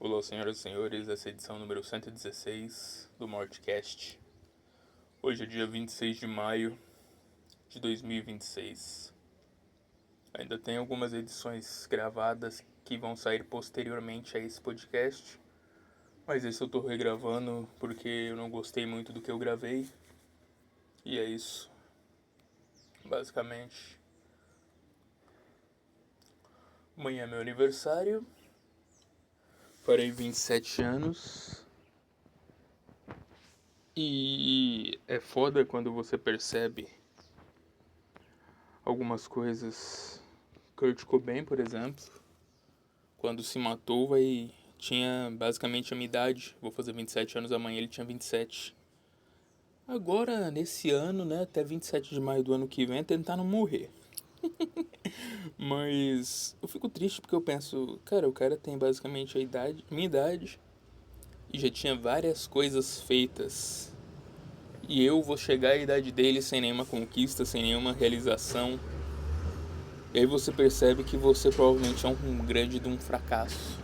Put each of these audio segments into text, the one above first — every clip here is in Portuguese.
Olá, senhoras e senhores, essa é a edição número 116 do Mortcast. Hoje é dia 26 de maio de 2026. Ainda tem algumas edições gravadas que vão sair posteriormente a esse podcast, mas esse eu tô regravando porque eu não gostei muito do que eu gravei. E é isso, basicamente. Amanhã é meu aniversário. Farei 27 anos. E é foda quando você percebe algumas coisas. Kurt Cobain, por exemplo, quando se matou, tinha basicamente a minha idade. Vou fazer 27 anos amanhã, ele tinha 27. Agora, nesse ano, né, até 27 de maio do ano que vem, é tentar não morrer. Mas eu fico triste porque eu penso, cara, o cara tem basicamente minha idade, e já tinha várias coisas feitas. E eu vou chegar à idade dele sem nenhuma conquista, sem nenhuma realização. E aí você percebe que você provavelmente é um grande de um fracasso.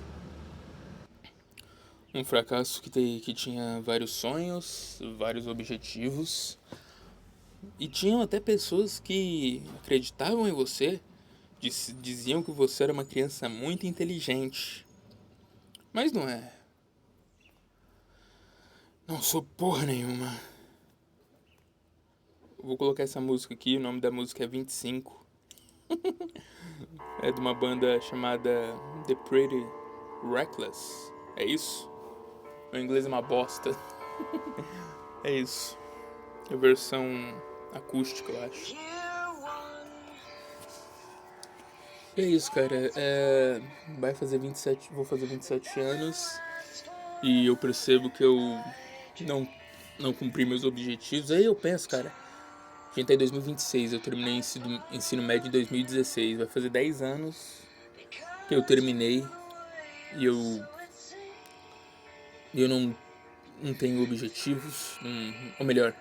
Um fracasso que tinha vários sonhos, vários objetivos. E tinham até pessoas que acreditavam em você, diziam que você era uma criança muito inteligente. Mas não é. Não sou porra nenhuma. Vou colocar essa música aqui, o nome da música é 25. É de uma banda chamada The Pretty Reckless. É isso? Meu inglês é uma bosta. É isso. A versão acústica, eu acho. E é isso, cara. Vai fazer 27. Vou fazer 27 anos. E eu percebo que eu não, não cumpri meus objetivos. Aí eu penso, cara. A gente tá em 2026. Eu terminei ensino médio em 2016. Vai fazer 10 anos que eu terminei. E eu não tenho objetivos. Ou melhor,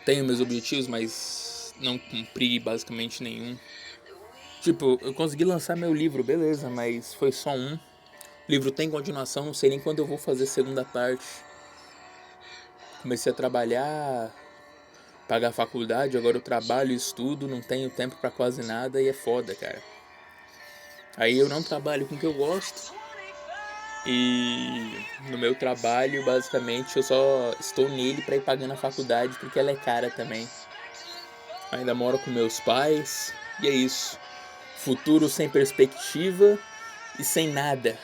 tenho meus objetivos, mas não cumpri basicamente nenhum. Tipo, eu consegui lançar meu livro, beleza, mas foi só um. O livro tem continuação, não sei nem quando eu vou fazer a segunda parte. Comecei a trabalhar, pagar a faculdade, agora eu trabalho e estudo, não tenho tempo pra quase nada e é foda, cara. Aí eu não trabalho com o que eu gosto. E no meu trabalho, basicamente, eu só estou nele pra ir pagando a faculdade porque ela é cara também. Ainda moro com meus pais e é isso. Futuro sem perspectiva e sem nada.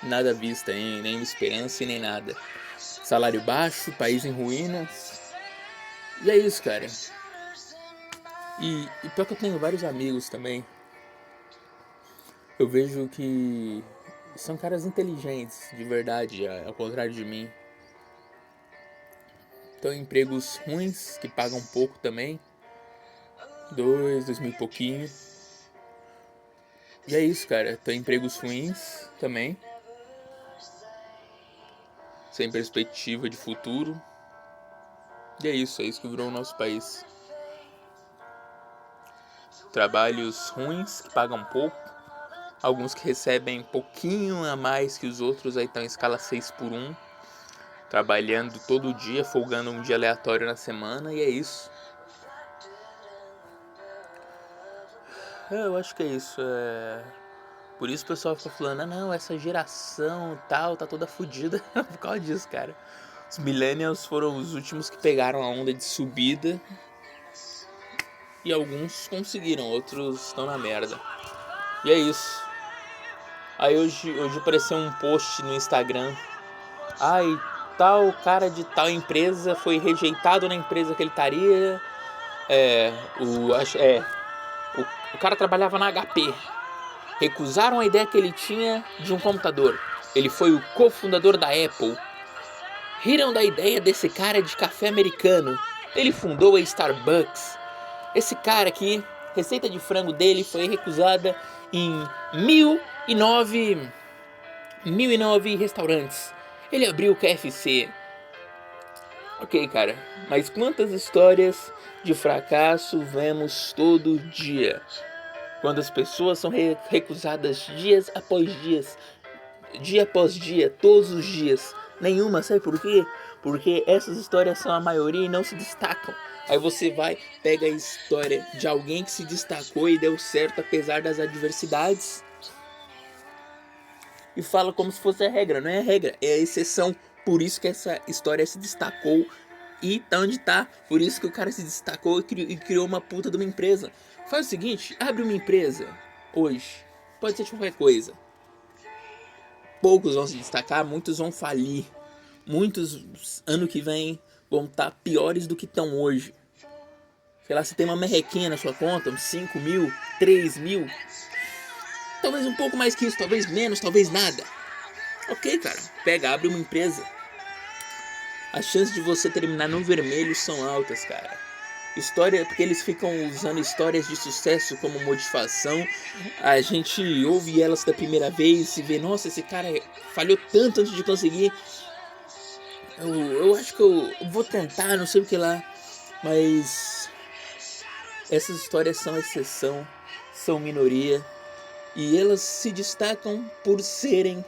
Nada à vista, hein? Nem esperança e nem nada. Salário baixo, país em ruínas. E é isso, cara. E pior que eu tenho vários amigos também. Eu vejo que são caras inteligentes, de verdade, ao contrário de mim. Estão em empregos ruins, que pagam pouco também. 2 mil e pouquinho. E é isso, cara. Estão em empregos ruins também. Sem perspectiva de futuro. E é isso que virou o nosso país. Trabalhos ruins, que pagam pouco. Alguns que recebem pouquinho a mais que os outros, aí estão em escala 6x1. Trabalhando todo dia, folgando um dia aleatório na semana, e é isso. Eu acho que é isso. Por isso o pessoal fica falando, não, essa geração tal, tá toda fodida. Por causa disso, cara. Os millennials foram os últimos que pegaram a onda de subida. E alguns conseguiram, outros estão na merda. E é isso. Aí hoje apareceu um post no Instagram. Ai, tal cara de tal empresa foi rejeitado na empresa que ele estaria. O cara trabalhava na HP. Recusaram a ideia que ele tinha de um computador. Ele foi o cofundador da Apple. Riram da ideia desse cara de café americano. Ele fundou a Starbucks. Esse cara aqui, receita de frango dele foi recusada em 1009 restaurantes. Ele abriu o KFC. Ok, cara, mas quantas histórias de fracasso vemos todo dia? Quando as pessoas são recusadas dias após dias. dia após dia, todos os dias. Nenhuma, sabe por quê? Porque essas histórias são a maioria e não se destacam. Aí você vai, pega a história de alguém que se destacou e deu certo apesar das adversidades e fala como se fosse a regra. Não é a regra, é a exceção. Por isso que essa história se destacou e tá onde tá. Por isso que o cara se destacou e criou uma puta de uma empresa. Faz o seguinte, abre uma empresa hoje. Pode ser de qualquer coisa. Poucos vão se destacar, muitos vão falir. Muitos, ano que vem, vão estar piores do que estão hoje. Sei lá, você tem uma merrequinha na sua conta, uns 5 mil, 3 mil. Talvez um pouco mais que isso, talvez menos, talvez nada. Ok, cara, pega, abre uma empresa. As chances de você terminar no vermelho são altas, cara. História, porque eles ficam usando histórias de sucesso como motivação. A gente ouve elas da primeira vez e vê, nossa, esse cara falhou tanto antes de conseguir. Eu acho que eu vou tentar, não sei o que lá. Mas essas histórias são exceção, são minoria. E elas se destacam por serem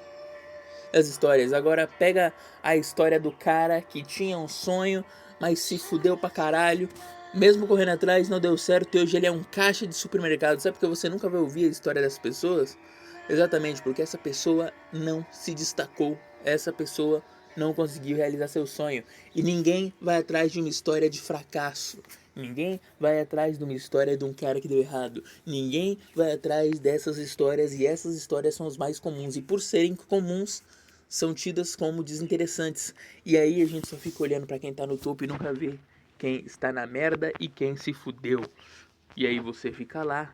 as histórias. Agora pega a história do cara que tinha um sonho, mas se fudeu pra caralho. Mesmo correndo atrás, não deu certo e hoje ele é um caixa de supermercado. Sabe por que você nunca vai ouvir a história dessas pessoas? Exatamente, porque essa pessoa não se destacou. Essa pessoa não conseguiu realizar seu sonho. E ninguém vai atrás de uma história de fracasso. Ninguém vai atrás de uma história de um cara que deu errado. Ninguém vai atrás dessas histórias. E essas histórias são as mais comuns. E por serem comuns, são tidas como desinteressantes. E aí a gente só fica olhando pra quem tá no topo e nunca vê quem está na merda e quem se fudeu. E aí você fica lá,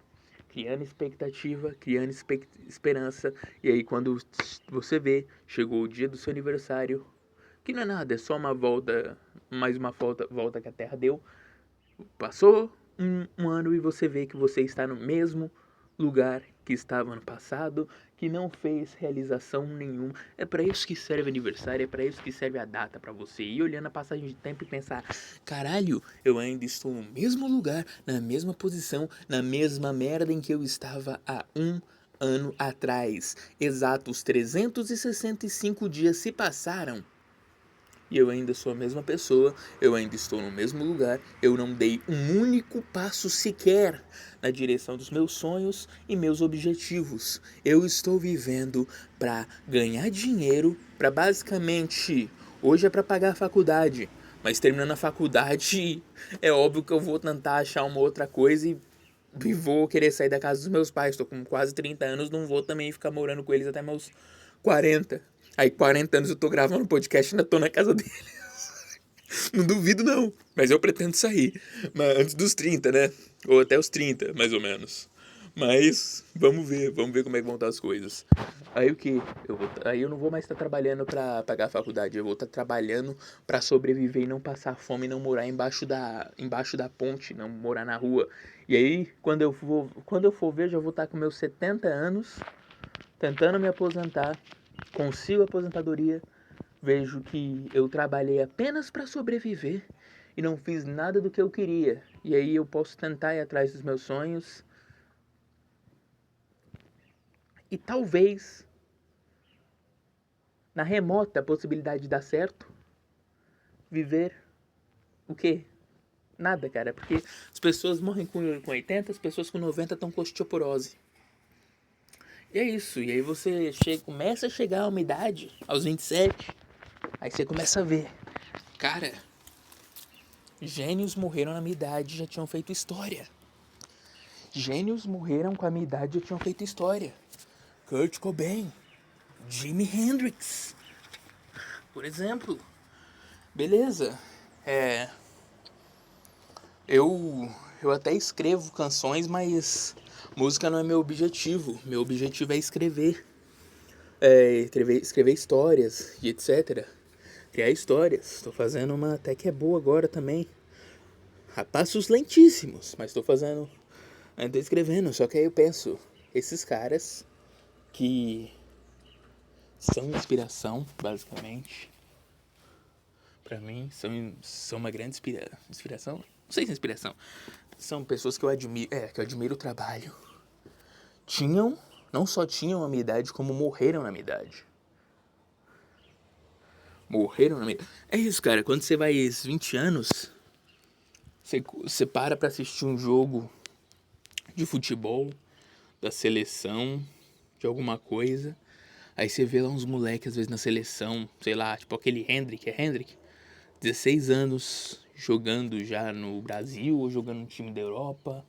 criando expectativa, criando esperança. E aí quando você vê, chegou o dia do seu aniversário, que não é nada, é só uma volta, mais uma volta que a Terra deu. Passou um ano e você vê que você está no mesmo lugar que estava ano passado, que não fez realização nenhuma. É para isso que serve aniversário, é para isso que serve a data, para você ir olhando a passagem de tempo e pensar: caralho, eu ainda estou no mesmo lugar, na mesma posição, na mesma merda em que eu estava há um ano atrás. Exatos 365 dias se passaram. E eu ainda sou a mesma pessoa, eu ainda estou no mesmo lugar, eu não dei um único passo sequer na direção dos meus sonhos e meus objetivos. Eu estou vivendo para ganhar dinheiro, para basicamente, hoje é para pagar a faculdade, mas terminando a faculdade, é óbvio que eu vou tentar achar uma outra coisa e vou querer sair da casa dos meus pais. Estou com quase 30 anos, não vou também ficar morando com eles até meus 40. Aí 40 anos eu tô gravando podcast e ainda tô na casa deles. Não duvido não, mas eu pretendo sair. Mas antes dos 30, né? Ou até os 30, mais ou menos. Mas vamos ver como é que vão estar as coisas. Aí o que? Aí eu não vou mais estar trabalhando pra pagar a faculdade, eu vou estar trabalhando pra sobreviver e não passar fome e não morar embaixo da ponte, não morar na rua. E aí, quando eu for ver, já vou estar com meus 70 anos, tentando me aposentar, consigo a aposentadoria, vejo que eu trabalhei apenas para sobreviver e não fiz nada do que eu queria. E aí eu posso tentar ir atrás dos meus sonhos e talvez, na remota possibilidade de dar certo, viver o quê? Nada, cara, porque as pessoas morrem com 80, as pessoas com 90 estão com osteoporose. E é isso, e aí você começa a chegar a uma idade, aos 27, aí você começa a ver, cara, gênios morreram na minha idade e já tinham feito história. Gênios morreram com a minha idade e já tinham feito história. Kurt Cobain, Jimi Hendrix, por exemplo. Beleza, eu até escrevo canções, mas música não é meu objetivo. Meu objetivo é escrever. Escrever histórias e etc. Criar histórias. Estou fazendo uma até que é boa agora também. A passos lentíssimos, mas estou fazendo. Estou escrevendo, só que aí eu penso, esses caras que são inspiração, basicamente, pra mim, são uma grande inspiração. Não sei se é inspiração. São pessoas que eu admiro o trabalho. Não só tinham a minha idade, como morreram na minha idade. Morreram no meio. É isso, cara. Quando você vai 20 anos, você para pra assistir um jogo de futebol, da seleção, de alguma coisa. Aí você vê lá uns moleques, às vezes, na seleção, sei lá, tipo aquele Hendrick, 16 anos, jogando já no Brasil ou jogando no time da Europa.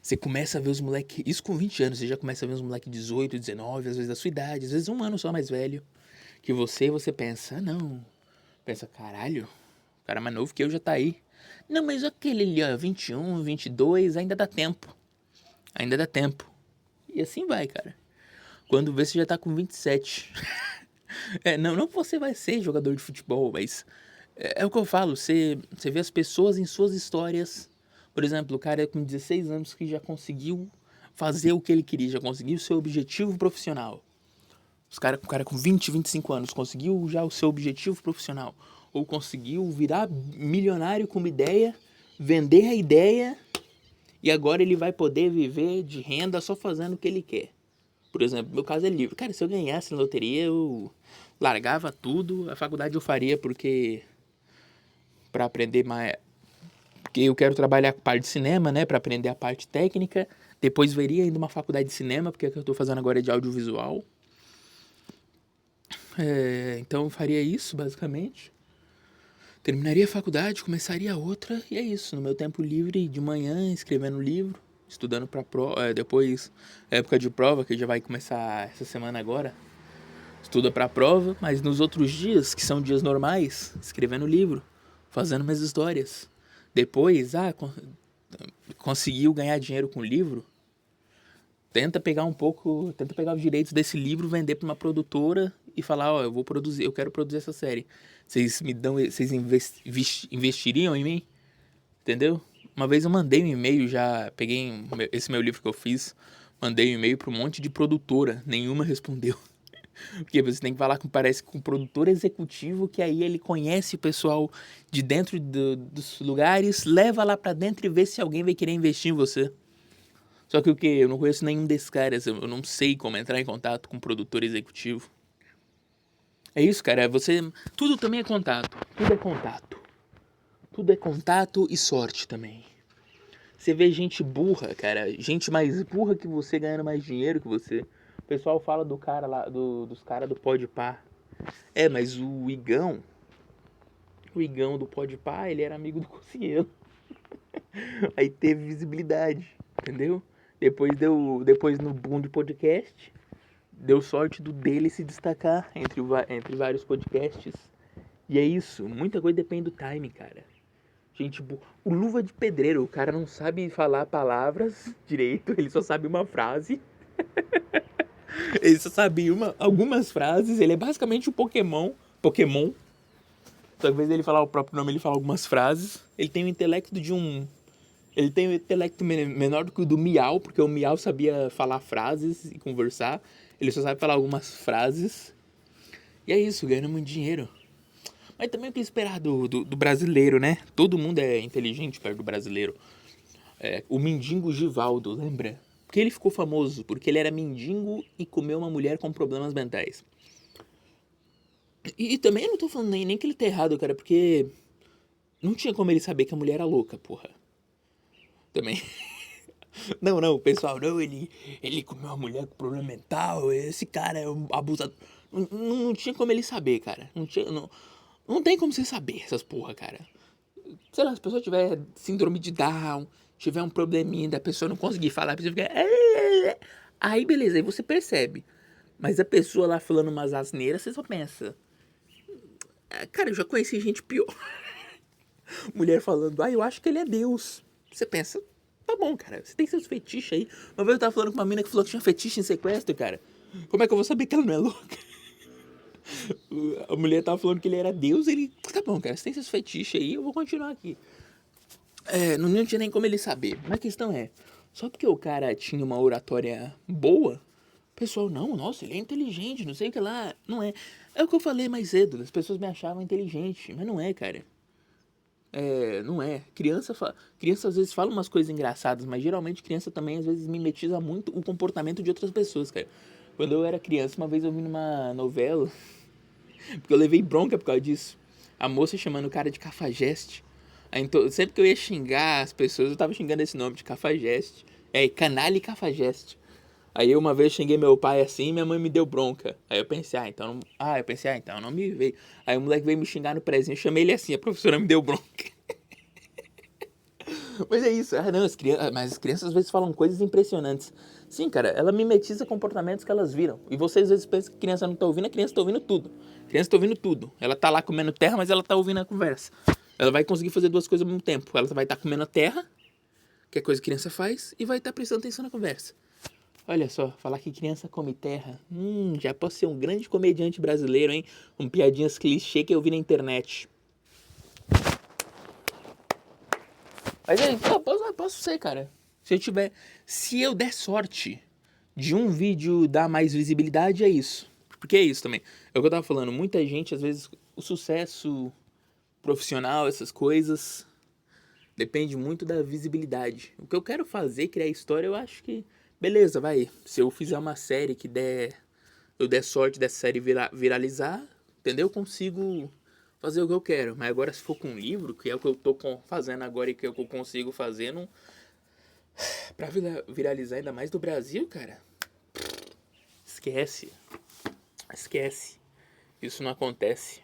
Você começa a ver os moleques, isso com 20 anos, você já começa a ver os moleques 18, 19, às vezes da sua idade, às vezes um ano só mais velho, que você pensa, não, pensa, caralho, o cara mais novo que eu já tá aí. Não, mas aquele ali, ó, 21, 22, ainda dá tempo. E assim vai, cara. Quando vê, você já tá com 27. Não que você vai ser jogador de futebol, mas é o que eu falo, você vê as pessoas em suas histórias. Por exemplo, o cara com 16 anos que já conseguiu fazer o que ele queria, já conseguiu o seu objetivo profissional. O cara com 20, 25 anos conseguiu já o seu objetivo profissional. Ou conseguiu virar milionário com uma ideia, vender a ideia, e agora ele vai poder viver de renda só fazendo o que ele quer. Por exemplo, meu caso é livre. Cara, se eu ganhasse na loteria, eu largava tudo. A faculdade eu faria porque para aprender mais, porque eu quero trabalhar com parte de cinema, né, para aprender a parte técnica. Depois veria ainda uma faculdade de cinema, porque o que eu tô fazendo agora é de audiovisual. Então eu faria isso, basicamente. Terminaria a faculdade, começaria outra, e é isso. No meu tempo livre, de manhã, escrevendo livro, estudando para prova, depois, época de prova, que já vai começar essa semana agora, estuda para prova, mas nos outros dias, que são dias normais, escrevendo livro, fazendo minhas histórias. Depois, conseguiu ganhar dinheiro com o livro, tenta pegar os direitos desse livro, vender para uma produtora e falar, ó, eu quero produzir essa série. Vocês investiriam em mim? Entendeu? Uma vez eu mandei um e-mail, já peguei esse meu livro que eu fiz, mandei um e-mail para um monte de produtora, nenhuma respondeu. Porque você tem que falar parece com o produtor executivo, que aí ele conhece o pessoal de dentro dos lugares, leva lá pra dentro e vê se alguém vai querer investir em você. Só que o que? Eu não conheço nenhum desses caras, eu não sei como entrar em contato com o produtor executivo. É isso, cara, tudo também é contato, tudo é contato. Tudo é contato e sorte também. Você vê gente burra, cara, gente mais burra que você ganhando mais dinheiro que você. O pessoal fala do cara lá, dos caras do Podpah. Mas o Igão do Podpah, ele era amigo do Cossielo. Aí teve visibilidade, entendeu? Depois no boom de podcast, deu sorte dele se destacar entre vários podcasts. E é isso, muita coisa depende do timing, cara. Gente, o Luva de Pedreiro, o cara não sabe falar palavras direito, ele só sabe uma frase. Ele só sabe algumas frases, ele é basicamente um Pokémon. Só que ao invés dele falar o próprio nome, ele fala algumas frases. Ele tem o intelecto menor do que o do Miau, porque o Miau sabia falar frases e conversar. Ele só sabe falar algumas frases. E é isso, ganhando muito dinheiro. Mas também o que esperar do brasileiro, né? Todo mundo é inteligente perto do brasileiro. O mendigo Givaldo, lembra? Porque ele ficou famoso, porque ele era mendigo e comeu uma mulher com problemas mentais. E também eu não tô falando nem que ele tá errado, cara, porque não tinha como ele saber que a mulher era louca, porra. Também. Não, pessoal, não, ele comeu uma mulher com problema mental, esse cara é um abusador. Não tinha como ele saber, cara. Não tem como você saber essas porra, cara. Sei lá, se a pessoa tiver síndrome de Down, tiver um probleminha da pessoa não conseguir falar, a pessoa fica... Aí beleza, aí você percebe. Mas a pessoa lá falando umas asneiras, você só pensa... Cara, eu já conheci gente pior. Mulher falando, eu acho que ele é Deus. Você pensa, tá bom, cara, você tem seus fetiches aí. Uma vez eu tava falando com uma mina que falou que tinha fetiche em sequestro, cara. Como é que eu vou saber que ela não é louca? A mulher tava falando que ele era Deus, ele... Tá bom, cara, você tem seus fetiches aí, eu vou continuar aqui. Não tinha nem como ele saber. Mas a questão é, só porque o cara tinha uma oratória boa, o pessoal, não, nossa, ele é inteligente, não sei o que lá. Não é. É o que eu falei mais cedo, as pessoas me achavam inteligente, mas não é, cara. Não é. Criança às vezes fala umas coisas engraçadas, mas geralmente criança também às vezes mimetiza muito o comportamento de outras pessoas, cara. Quando eu era criança, uma vez eu vi numa novela Porque eu levei bronca por causa disso. A moça chamando o cara de cafajeste. Aí, então, sempre que eu ia xingar as pessoas, eu tava xingando esse nome de cafajeste. Canalha e cafajeste. Aí uma vez eu xinguei meu pai assim e minha mãe me deu bronca. Aí eu pensei, então não me veio. Aí o moleque veio me xingar no prezinho, eu chamei ele assim, a professora me deu bronca. Mas é isso, mas as crianças às vezes falam coisas impressionantes. Sim, cara, ela mimetiza comportamentos que elas viram. E você às vezes pensa que a criança não tá ouvindo, a criança tá ouvindo tudo. A criança tá ouvindo tudo. Ela tá lá comendo terra, mas ela tá ouvindo a conversa. Ela vai conseguir fazer duas coisas ao mesmo tempo. Ela vai estar comendo a terra, que é coisa que a criança faz, e vai estar prestando atenção na conversa. Olha só, falar que criança come terra. Já posso ser um grande comediante brasileiro, hein? Com piadinhas clichê que eu vi na internet. Mas aí, posso ser, cara. Se eu der sorte de um vídeo dar mais visibilidade, é isso. Porque é isso também. É o que eu tava falando. Muita gente, às vezes, o sucesso profissional, essas coisas, depende muito da visibilidade. O que eu quero fazer, criar história, eu acho que... Beleza, vai. Se eu fizer uma série que eu der sorte dessa série viralizar, entendeu? Eu consigo fazer o que eu quero. Mas agora se for com um livro, que é o que eu tô fazendo agora e que é o que eu consigo fazer, não... Pra viralizar ainda mais do Brasil, cara, esquece. Esquece. Isso não acontece.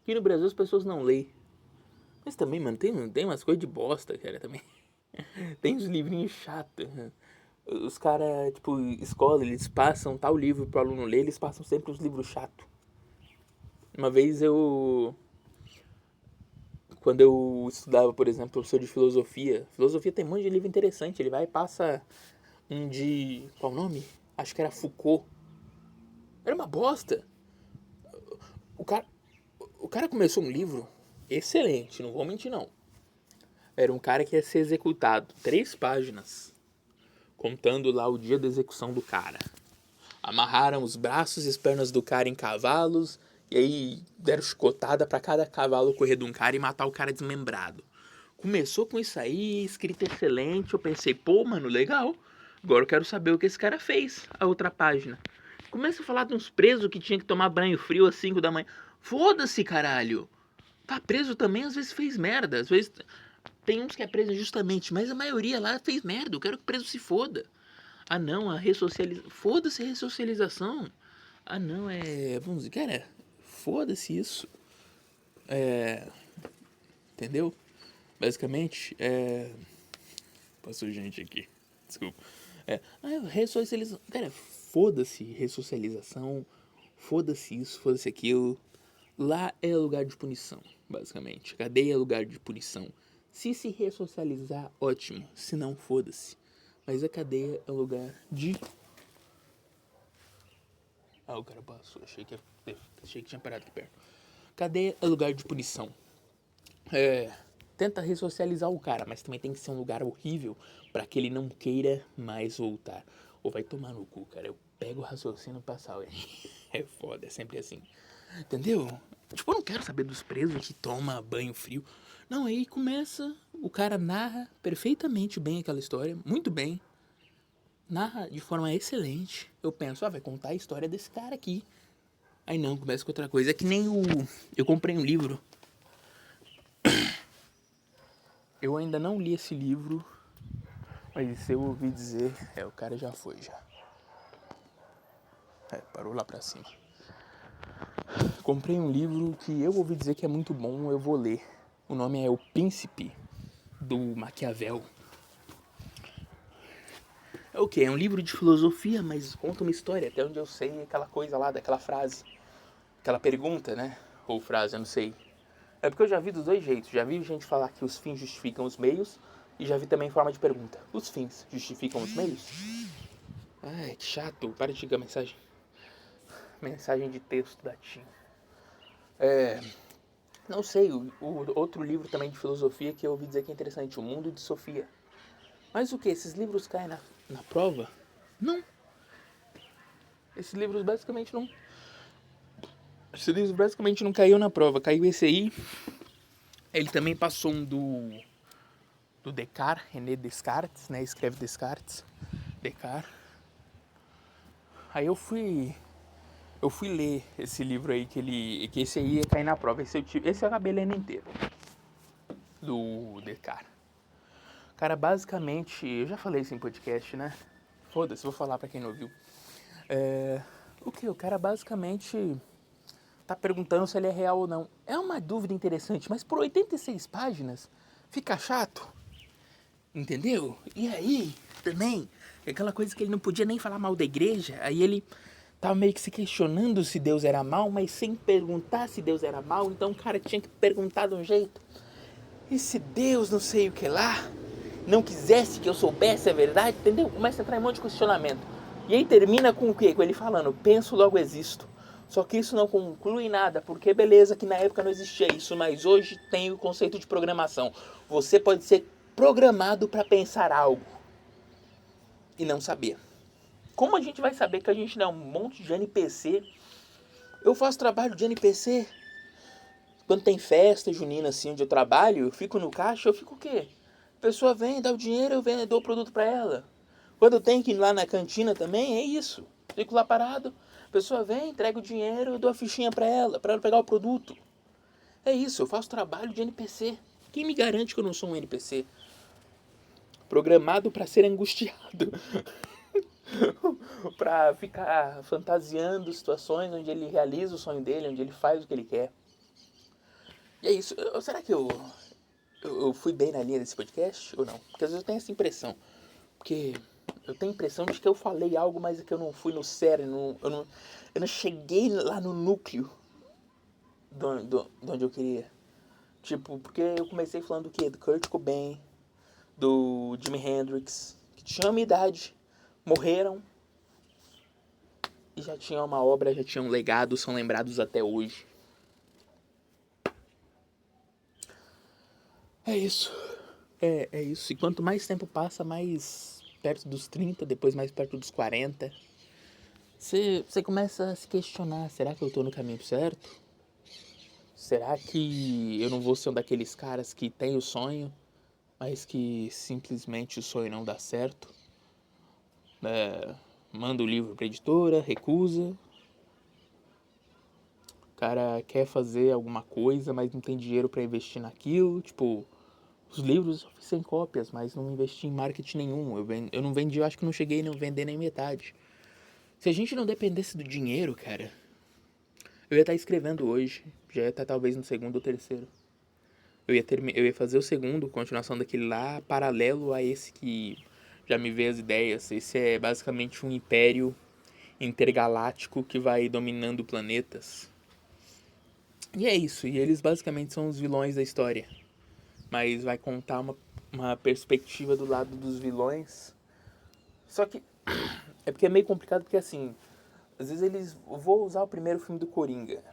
Aqui no Brasil as pessoas não leem. Mas também, mano, tem umas coisas de bosta, cara, também. Tem uns livrinhos chatos. Os caras, tipo, escola, eles passam tal livro pro aluno ler, eles passam sempre os livros chatos. Uma vez quando eu estudava, por exemplo, professor de filosofia. Filosofia tem um monte de livro interessante. Ele vai e passa um de... Qual o nome? Acho que era Foucault. Era uma bosta. O cara, o cara começou um livro excelente, não vou mentir não. Era um cara que ia ser executado. 3 páginas. Contando lá o dia da execução do cara. Amarraram os braços e as pernas do cara em cavalos. E aí deram chicotada pra cada cavalo correr de um cara e matar o cara desmembrado. Começou com isso aí, escrita excelente. Eu pensei, pô, mano, legal. Agora eu quero saber o que esse cara fez. A outra página. Começa a falar de uns presos que tinha que tomar banho frio às 5 da manhã. Foda-se, caralho. Tá preso também, às vezes fez merda. Às vezes tem uns que é preso injustamente, mas a maioria lá fez merda. Eu quero que o preso se foda. Ah, não, a ressocialização. Foda-se a ressocialização. Ah, não, vamos dizer, cara, foda-se isso. Entendeu? Basicamente, passou gente aqui. Desculpa. Ressocialização. Cara, foda-se ressocialização. Foda-se isso, foda-se aquilo. Lá é lugar de punição, basicamente. Cadeia é lugar de punição. Se ressocializar, ótimo. Se não, foda-se. Mas a cadeia é lugar de... o cara passou. Achei que tinha parado aqui perto. Cadeia é lugar de punição. Tenta ressocializar o cara, mas também tem que ser um lugar horrível pra que ele não queira mais voltar. Ou vai tomar no cu, cara. Eu pego o raciocínio e passar. É foda, é sempre assim. Entendeu? Tipo, eu não quero saber dos presos que tomam banho frio. Não, aí começa, o cara narra perfeitamente bem aquela história, muito bem. Narra de forma excelente. Eu penso, vai contar a história desse cara aqui. Aí não, começa com outra coisa. É que nem eu comprei um livro. Eu ainda não li esse livro, mas se eu ouvi dizer, o cara já foi já. Parou lá pra cima. Comprei um livro que eu ouvi dizer que é muito bom, eu vou ler. O nome é O Príncipe, do Maquiavel. É o quê? É um livro de filosofia, mas conta uma história, até onde eu sei aquela coisa lá, daquela frase. Aquela pergunta, né? Ou frase, eu não sei. É porque eu já vi dos dois jeitos. Já vi gente falar que os fins justificam os meios e já vi também em forma de pergunta. Os fins justificam os meios? Ai, que chato. Para de ligar mensagem. Mensagem de texto da Tim. Não sei, o outro livro também de filosofia que eu ouvi dizer que é interessante, O Mundo de Sofia. Mas o que? Esses livros caem na prova? Não. Esses livros basicamente não... Esse livro basicamente não caiu na prova. Caiu esse aí. Ele também passou um do Descartes, René Descartes, né? Escreve Descartes. Descartes. Aí eu fui Eu fui ler esse livro aí que esse aí ia cair na prova. Esse eu acabei lendo inteiro. Do Descartes. Cara, basicamente, eu já falei isso em podcast, né? Foda-se, vou falar pra quem não ouviu. O que? O cara basicamente tá perguntando se ele é real ou não. É uma dúvida interessante, mas por 86 páginas fica chato. Entendeu? E aí, também, aquela coisa que ele não podia nem falar mal da igreja, aí ele tava meio que se questionando se Deus era mal, mas sem perguntar se Deus era mal, então o cara tinha que perguntar de um jeito. E se Deus não sei o que lá, não quisesse que eu soubesse a verdade, entendeu? Começa a entrar em um monte de questionamento. E aí termina com o quê? Com ele falando, penso, logo existo. Só que isso não conclui nada, porque beleza que na época não existia isso, mas hoje tem o conceito de programação. Você pode ser programado para pensar algo e não saber. Como a gente vai saber que a gente não é um monte de NPC? Eu faço trabalho de NPC. Quando tem festa junina assim onde eu trabalho, eu fico no caixa, eu fico o quê? A pessoa vem, dá o dinheiro, eu dou o produto para ela. Quando eu tenho que ir lá na cantina também, é isso. Fico lá parado, a pessoa vem, entrega o dinheiro, eu dou a fichinha para ela pegar o produto. É isso, eu faço trabalho de NPC. Quem me garante que eu não sou um NPC? Programado para ser angustiado. Para ficar fantasiando situações onde ele realiza o sonho dele, onde ele faz o que ele quer. E é isso. Será que eu fui bem na linha desse podcast ou não? Porque às vezes eu tenho essa impressão. Porque eu tenho a impressão de que eu falei algo, mas que eu não fui no cerne, eu não cheguei lá no núcleo de onde eu queria. Tipo, porque eu comecei falando do quê? Do Kurt Cobain, do Jimi Hendrix, que tinham a minha idade, morreram e já tinham uma obra, já tinham um legado, são lembrados até hoje. É isso. É isso. E quanto mais tempo passa, mais perto dos 30, depois mais perto dos 40, você começa a se questionar, será que eu tô no caminho certo? Será que eu não vou ser um daqueles caras que tem o sonho, mas que simplesmente o sonho não dá certo? Manda o livro pra editora, recusa. O cara quer fazer alguma coisa, mas não tem dinheiro pra investir naquilo. Tipo, os livros eu fiz 100 cópias, mas não investi em marketing nenhum. Eu não vendi, eu acho que não cheguei a vender nem metade. Se a gente não dependesse do dinheiro, cara, eu ia estar escrevendo hoje. Já ia estar talvez no segundo ou terceiro. Eu ia fazer o segundo, continuação daquele lá, paralelo a esse que já me veio as ideias. Esse é basicamente um império intergaláctico que vai dominando planetas. E é isso, e eles basicamente são os vilões da história. Mas vai contar uma perspectiva do lado dos vilões. Só que é porque é meio complicado, porque assim, às vezes eles... Vou usar o primeiro filme do Coringa,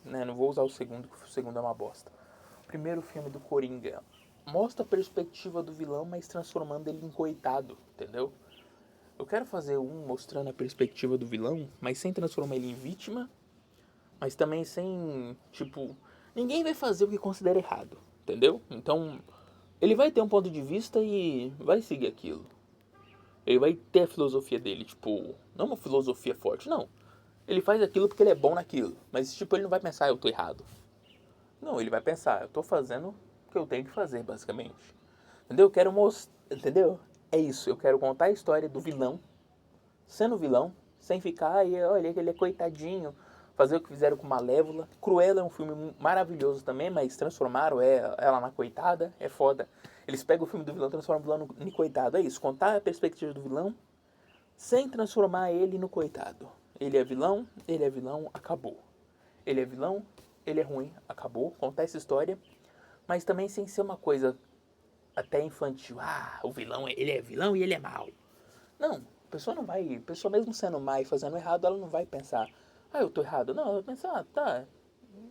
né? Não vou usar o segundo, porque o segundo é uma bosta. O primeiro filme do Coringa mostra a perspectiva do vilão, mas transformando ele em coitado, entendeu? Eu quero fazer um mostrando a perspectiva do vilão, mas sem transformar ele em vítima, mas também sem, tipo... Ninguém vai fazer o que considera errado, entendeu? Então, ele vai ter um ponto de vista e vai seguir aquilo. Ele vai ter a filosofia dele, tipo... Não uma filosofia forte, não. Ele faz aquilo porque ele é bom naquilo. Mas, tipo, ele não vai pensar, eu tô errado. Não, ele vai pensar, eu tô fazendo o que eu tenho que fazer, basicamente. Entendeu? Eu quero mostrar... Entendeu? É isso, eu quero contar a história do vilão, sendo vilão, sem ficar, olha, ele é coitadinho, fazer o que fizeram com Malévola. Cruella é um filme maravilhoso também, mas transformaram ela na coitada, é foda. Eles pegam o filme do vilão e transformam o vilão no coitado. É isso, contar a perspectiva do vilão sem transformar ele no coitado. Ele é vilão, acabou. Ele é vilão, ele é ruim, acabou. Contar essa história, mas também sem ser uma coisa até infantil. Ah, o vilão, ele é vilão e ele é mau. Não, a pessoa não vai... A pessoa mesmo sendo má e fazendo errado, ela não vai pensar, ah, eu tô errado. Não, ela vai pensar, ah, tá,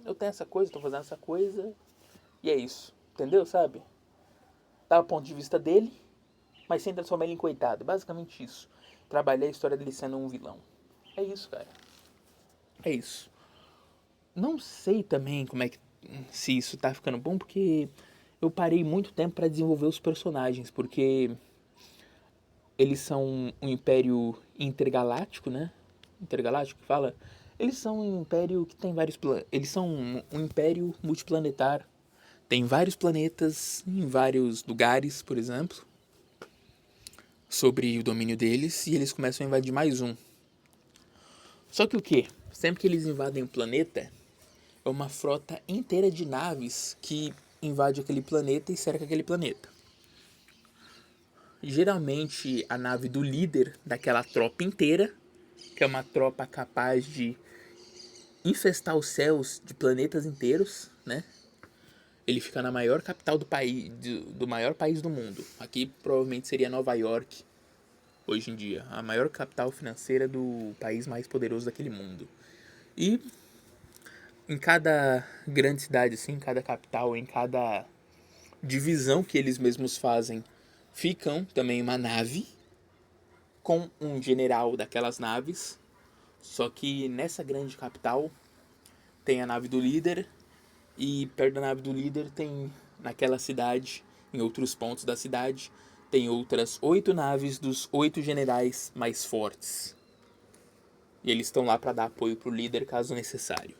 eu tenho essa coisa, tô fazendo essa coisa, e é isso. Entendeu, sabe? Dá o ponto de vista dele, mas sem transformar ele em coitado. Basicamente isso. Trabalhar a história dele sendo um vilão. É isso, cara. É isso. Não sei também como é que... Se isso tá ficando bom, porque eu parei muito tempo pra desenvolver os personagens, porque eles são um império intergaláctico, né? Intergaláctico que fala? Eles são um império que tem vários eles são um império multiplanetar. Tem vários planetas em vários lugares, por exemplo, sobre o domínio deles, e eles começam a invadir mais um. Só que o quê? Sempre que eles invadem um planeta, é uma frota inteira de naves que invade aquele planeta e cerca aquele planeta. Geralmente a nave do líder daquela tropa inteira, que é uma tropa capaz de infestar os céus de planetas inteiros, né? Ele fica na maior capital do país, do maior país do mundo. Aqui provavelmente seria Nova York, hoje em dia. A maior capital financeira do país mais poderoso daquele mundo. E em cada grande cidade, assim, em cada capital, em cada divisão que eles mesmos fazem, ficam também uma nave com um general daquelas naves. Só que nessa grande capital tem a nave do líder e perto da nave do líder tem naquela cidade, em outros pontos da cidade, tem outras 8 naves dos 8 generais mais fortes. E eles estão lá para dar apoio pro líder caso necessário.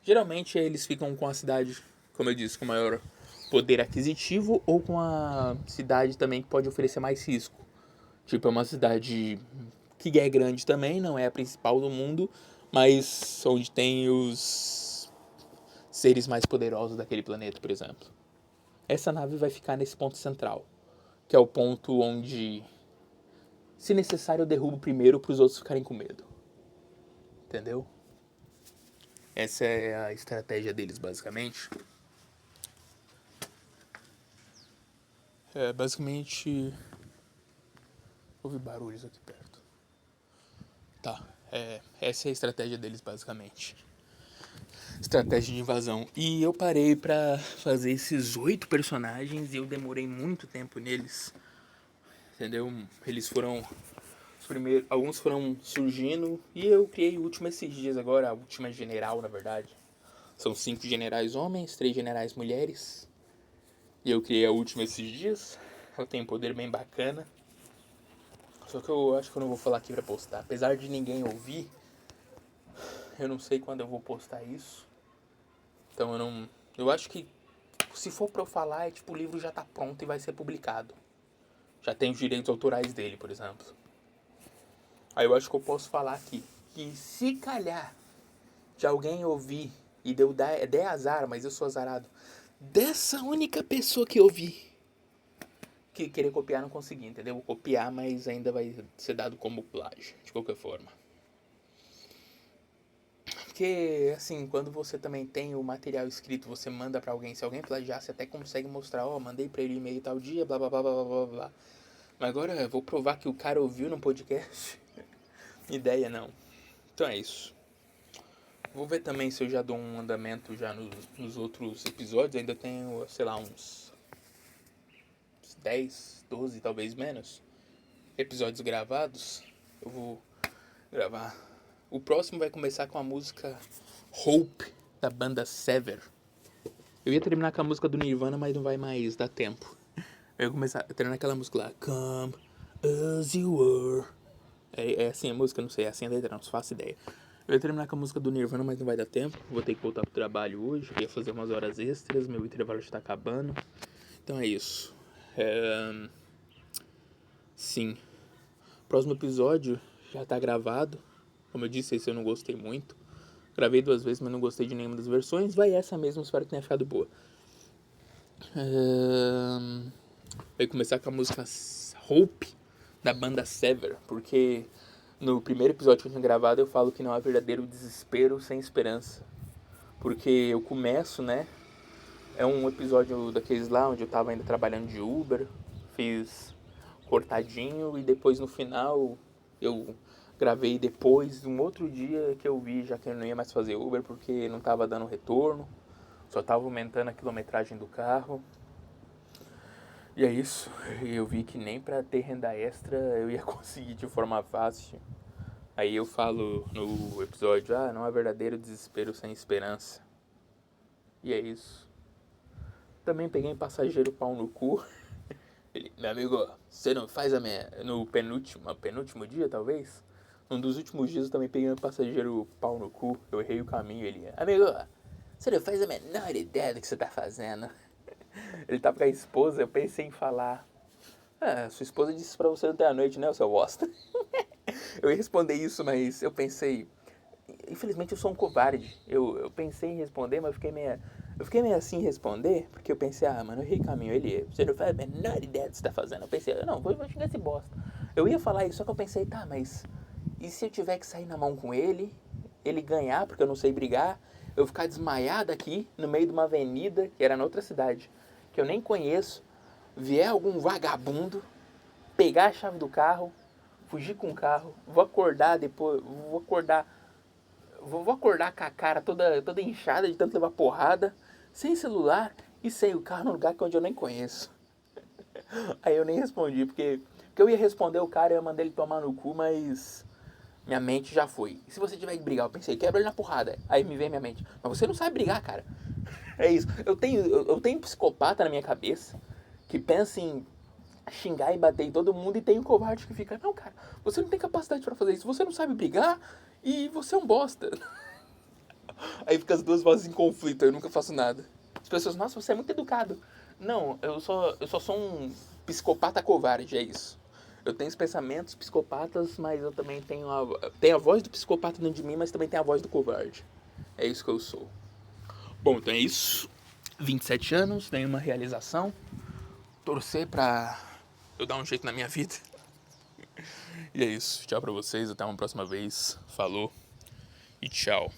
Geralmente eles ficam com a cidade, como eu disse, com maior poder aquisitivo ou com a cidade também que pode oferecer mais risco. Tipo, é uma cidade que é grande também, não é a principal do mundo, mas onde tem os seres mais poderosos daquele planeta, por exemplo. Essa nave vai ficar nesse ponto central, que é o ponto onde, se necessário, eu derrubo primeiro para os outros ficarem com medo. Entendeu? Essa é a estratégia deles, basicamente. Basicamente... Houve barulhos aqui perto. Tá, essa é a estratégia deles, basicamente. Estratégia de invasão. E eu parei pra fazer esses 8 personagens e eu demorei muito tempo neles. Entendeu? Eles foram... alguns foram surgindo e eu criei o último esses dias agora, a última general, na verdade. São 5 generais homens, 3 generais mulheres. E eu criei a última esses dias. Ela tem um poder bem bacana. Só que eu acho que eu não vou falar aqui pra postar. Apesar de ninguém ouvir, eu não sei quando eu vou postar isso. Então eu não... Eu acho que se for pra eu falar, tipo, o livro já tá pronto e vai ser publicado. Já tem os direitos autorais dele, por exemplo. Aí eu acho que eu posso falar aqui que se calhar de alguém ouvir e der azar, mas eu sou azarado, dessa única pessoa que eu vi que querer copiar não conseguir, entendeu? Vou copiar, mas ainda vai ser dado como plágio, de qualquer forma. Porque, assim, quando você também tem o material escrito, você manda pra alguém, se alguém plagiar, você até consegue mostrar, ó, mandei pra ele e-mail tal dia, blá blá blá blá blá blá. Mas agora eu vou provar que o cara ouviu no podcast. Ideia não. Então é isso. Vou ver também se eu já dou um andamento já nos outros episódios. Ainda tenho, sei lá, uns 10, 12, talvez menos episódios gravados. Eu vou gravar. O próximo vai começar com a música Hope, da banda Sever. Eu ia terminar com a música do Nirvana, mas não vai mais dar tempo. Eu ia começar a terminar aquela música lá. Come as you were. É assim a música, não sei, é assim a letra, não faço ideia. Eu ia terminar com a música do Nirvana, mas não vai dar tempo. Vou ter que voltar pro trabalho hoje. Eu ia fazer umas horas extras, meu intervalo está acabando. Então é isso. Sim. Próximo episódio já tá gravado. Como eu disse, esse eu não gostei muito. Gravei 2 vezes, mas não gostei de nenhuma das versões. Vai essa mesmo, espero que tenha ficado boa. Vai começar com a música Hope, da banda Sever. Porque no primeiro episódio que eu tinha gravado, eu falo que não há verdadeiro desespero sem esperança. Porque eu começo, né? É um episódio daqueles lá onde eu tava ainda trabalhando de Uber. Fiz cortadinho e depois no final eu gravei depois, um outro dia que eu vi já que eu não ia mais fazer Uber porque não tava dando retorno, só tava aumentando a quilometragem do carro. E é isso, eu vi que nem pra ter renda extra eu ia conseguir de forma fácil. Aí eu falo no episódio, não há verdadeiro desespero sem esperança. E é isso. Também peguei um passageiro pau no cu. Ele, meu amigo, você não faz a minha... No penúltimo dia, talvez? Um dos últimos dias eu também peguei um passageiro pau no cu. Eu errei o caminho. Ele, amigo, você não faz a menor ideia do que você tá fazendo. Ele tava com a esposa, eu pensei em falar. Sua esposa disse pra você ontem à noite, né, seu bosta? Eu ia responder isso, mas eu pensei. Infelizmente eu sou um covarde. Eu pensei em responder, mas eu fiquei meio assim em responder, porque eu pensei, mano, eu errei caminho. Ele, você não faz a menor ideia do que você tá fazendo. Eu pensei, não, vou xingar esse bosta. Eu ia falar isso, só que eu pensei, tá, mas e se eu tiver que sair na mão com ele ganhar, porque eu não sei brigar, eu ficar desmaiado aqui, no meio de uma avenida, que era na outra cidade, que eu nem conheço, vier algum vagabundo, pegar a chave do carro, fugir com o carro, vou acordar depois, vou acordar com a cara toda inchada de tanto levar porrada, sem celular e sem o carro num lugar onde eu nem conheço. Aí eu nem respondi, porque eu ia responder o cara e ia mandar ele tomar no cu, mas minha mente já foi. E se você tiver que brigar? Eu pensei, quebra ele na porrada. Aí me vem minha mente, mas você não sabe brigar, cara. É isso. Eu tenho um psicopata na minha cabeça que pensa em xingar e bater em todo mundo, e tem um covarde que fica, não, cara, você não tem capacidade pra fazer isso, você não sabe brigar e você é um bosta. Aí fica as duas vozes em conflito, eu nunca faço nada. As pessoas, nossa, você é muito educado. Não, eu só sou um psicopata covarde, é isso. Eu tenho os pensamentos psicopatas, mas eu também tenho a voz do psicopata dentro de mim, mas também tenho a voz do covarde. É isso que eu sou. Bom, então é isso. 27 anos, nenhuma realização. Torcer pra eu dar um jeito na minha vida. E é isso. Tchau pra vocês, até uma próxima vez. Falou e tchau.